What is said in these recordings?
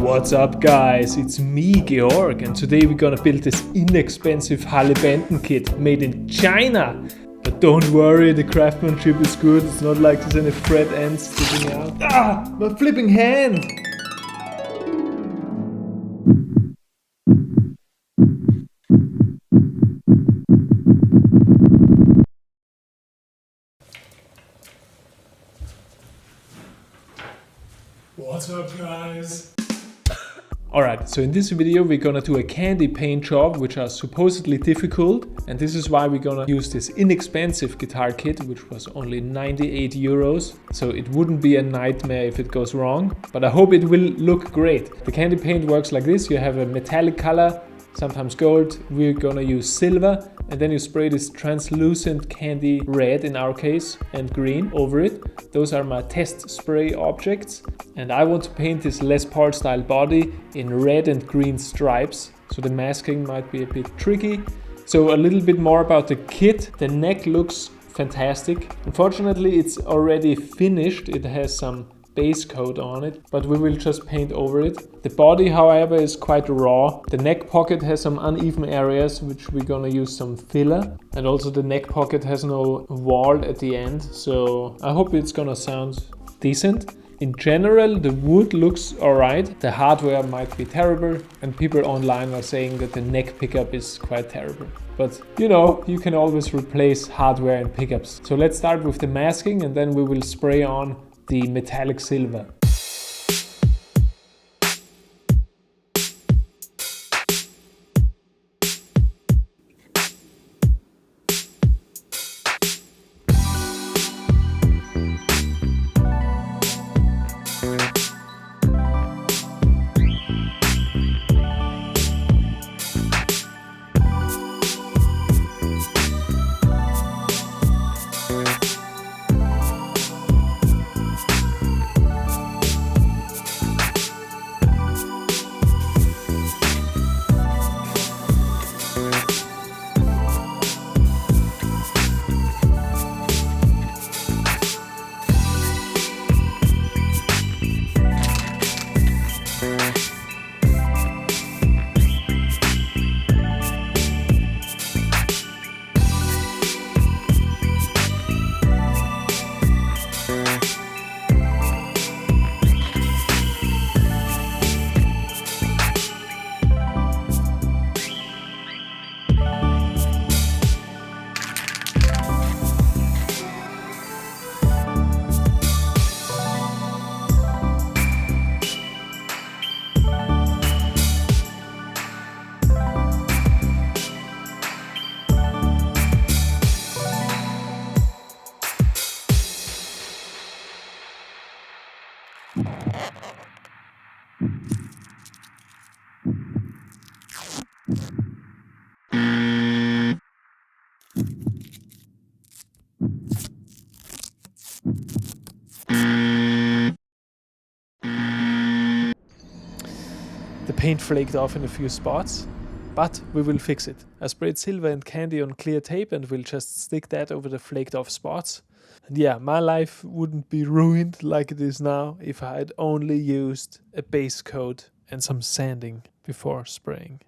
What's up guys, it's me Georg, and today we're gonna build this inexpensive Harley Benton kit made in China. But don't worry, the craftsmanship is good, it's not like there's any thread ends sticking out. Ah, my flipping hand! What's up guys? Alright, so in this video we're gonna do a candy paint job, which are supposedly difficult, and this is why we're gonna use this inexpensive guitar kit, which was only 98 euros, so it wouldn't be a nightmare if it goes wrong, but I hope it will look great. The candy paint works like this: you have a metallic color, sometimes gold, we're gonna use silver, and then you spray this translucent candy red, in our case, and green over it. Those are my test spray objects, and I want to paint this Les Paul style body in red and green stripes, so the masking might be a bit tricky. So a little bit more about the kit. The neck looks fantastic. Unfortunately it's already finished, it has some base coat on it, but we will just paint over it. The body, however, is quite raw. The neck pocket has some uneven areas, which we're gonna use some filler, and also the neck pocket has no wall at the end, so I hope it's gonna sound decent. In general, the wood looks alright. The hardware might be terrible, and people online are saying that the neck pickup is quite terrible. But you know, you can always replace hardware and pickups. So let's start with the masking, and then we will spray on the metallic silver. The paint flaked off in a few spots, but we will fix it. I sprayed silver and candy on clear tape and we'll just stick that over the flaked off spots. And yeah, my life wouldn't be ruined like it is now if I had only used a base coat and some sanding before spraying.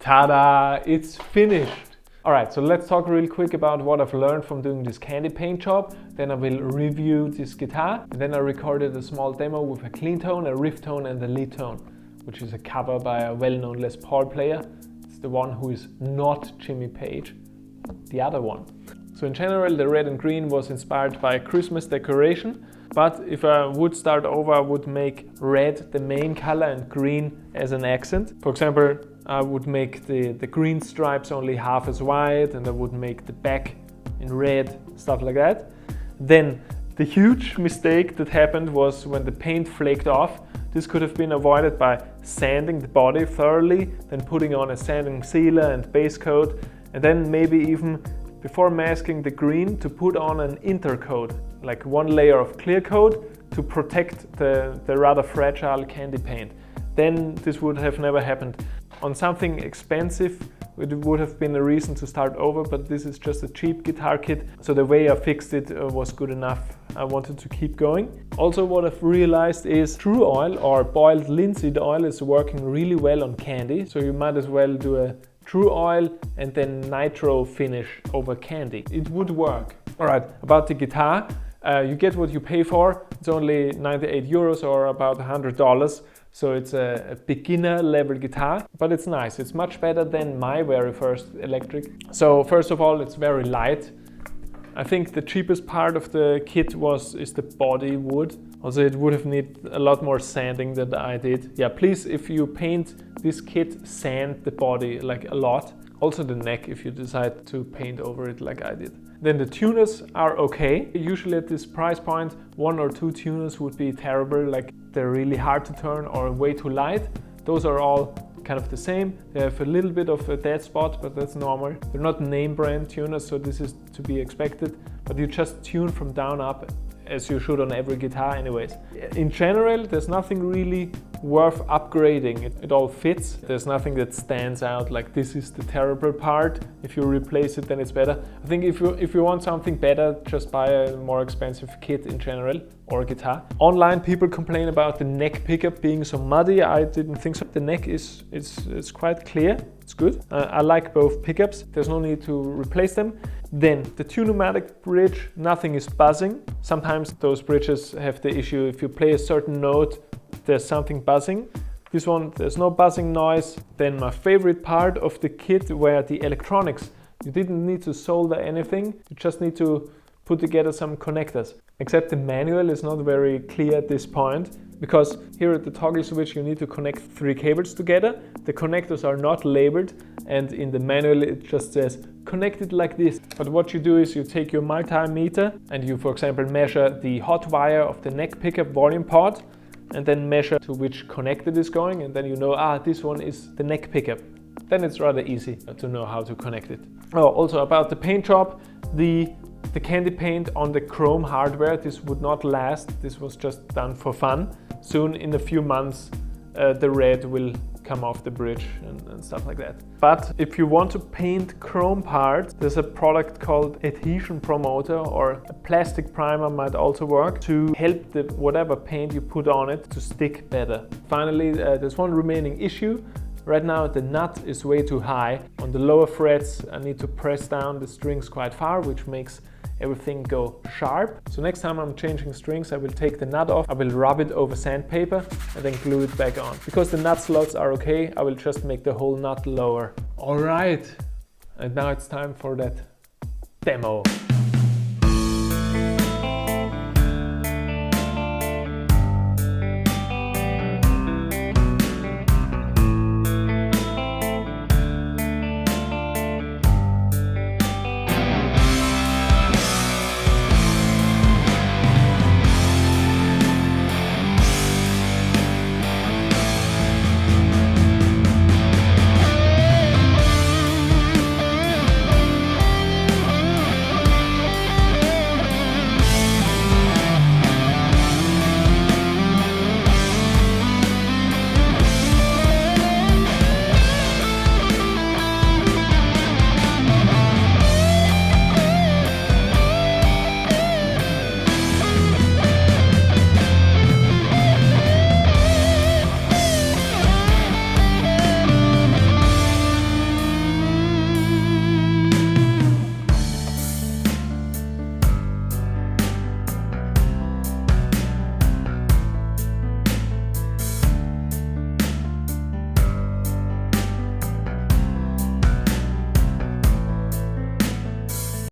Ta-da! It's finished! Alright, so let's talk real quick about what I've learned from doing this candy paint job. Then I will review this guitar. And then I recorded a small demo with a clean tone, a riff tone and a lead tone, which is a cover by a well-known Les Paul player. It's the one who is not Jimmy Page, the other one. So in general, the red and green was inspired by a Christmas decoration. But if I would start over, I would make red the main color and green as an accent. For example, I would make the green stripes only half as wide, and I would make the back in red, stuff like that. Then the huge mistake that happened was when the paint flaked off. This could have been avoided by sanding the body thoroughly, then putting on a sanding sealer and base coat, and then maybe even before masking the green to put on an intercoat, like one layer of clear coat to protect the rather fragile candy paint. Then this would have never happened. On something expensive, it would have been a reason to start over, but this is just a cheap guitar kit, so the way I fixed it was good enough. I wanted to keep going. Also, what I've realized is true oil or boiled linseed oil is working really well on candy, so you might as well do a true oil and then nitro finish over candy. It would work. Alright, about the guitar, you get what you pay for. It's only 98 euros or about $100. So it's a beginner level guitar, but it's nice. It's much better than my very first electric. So first of all, it's very light. I think the cheapest part of the kit is the body wood. Also, it would have needed a lot more sanding than I did. Yeah, please, if you paint this kit, sand the body like a lot. Also the neck, if you decide to paint over it like I did. Then the tuners are okay. Usually at this price point, 1 or 2 tuners would be terrible, like they're really hard to turn or way too light. Those are all kind of the same. They have a little bit of a dead spot, but that's normal. They're not name brand tuners, so this is to be expected. But you just tune from down up as you should on every guitar anyways. In general, there's nothing really worth upgrading. It all fits. There's nothing that stands out like this is the terrible part. If you replace it, then it's better. I think if you want something better, just buy a more expensive kit in general or guitar. Online, people complain about the neck pickup being so muddy. I didn't think so. The neck is quite clear. It's good. I like both pickups. There's no need to replace them. Then the two-pneumatic bridge, nothing is buzzing. Sometimes those bridges have the issue if you play a certain note, there's something buzzing. This one, there's no buzzing noise. Then my favorite part of the kit were the electronics. You didn't need to solder anything. You just need to put together some connectors. Except the manual is not very clear at this point, because here at the toggle switch you need to connect 3 cables together. The connectors are not labeled, and in the manual it just says connect it like this. But what you do is you take your multimeter and you, for example, measure the hot wire of the neck pickup volume pot, and then measure to which connect it is going, and then you know, this one is the neck pickup. Then it's rather easy to know how to connect it. Oh, also about the paint job, the candy paint on the chrome hardware, this would not last. This was just done for fun. Soon, in a few months, the red will come off the bridge and stuff like that. But if you want to paint chrome parts, there's a product called adhesion promoter, or a plastic primer might also work to help whatever paint you put on it to stick better. Finally, there's one remaining issue. Right now the nut is way too high. On the lower frets I need to press down the strings quite far, which makes everything go sharp. So next time I'm changing strings, I will take the nut off, I will rub it over sandpaper and then glue it back on. Because the nut slots are okay, I will just make the whole nut lower. Alright, and now it's time for that demo.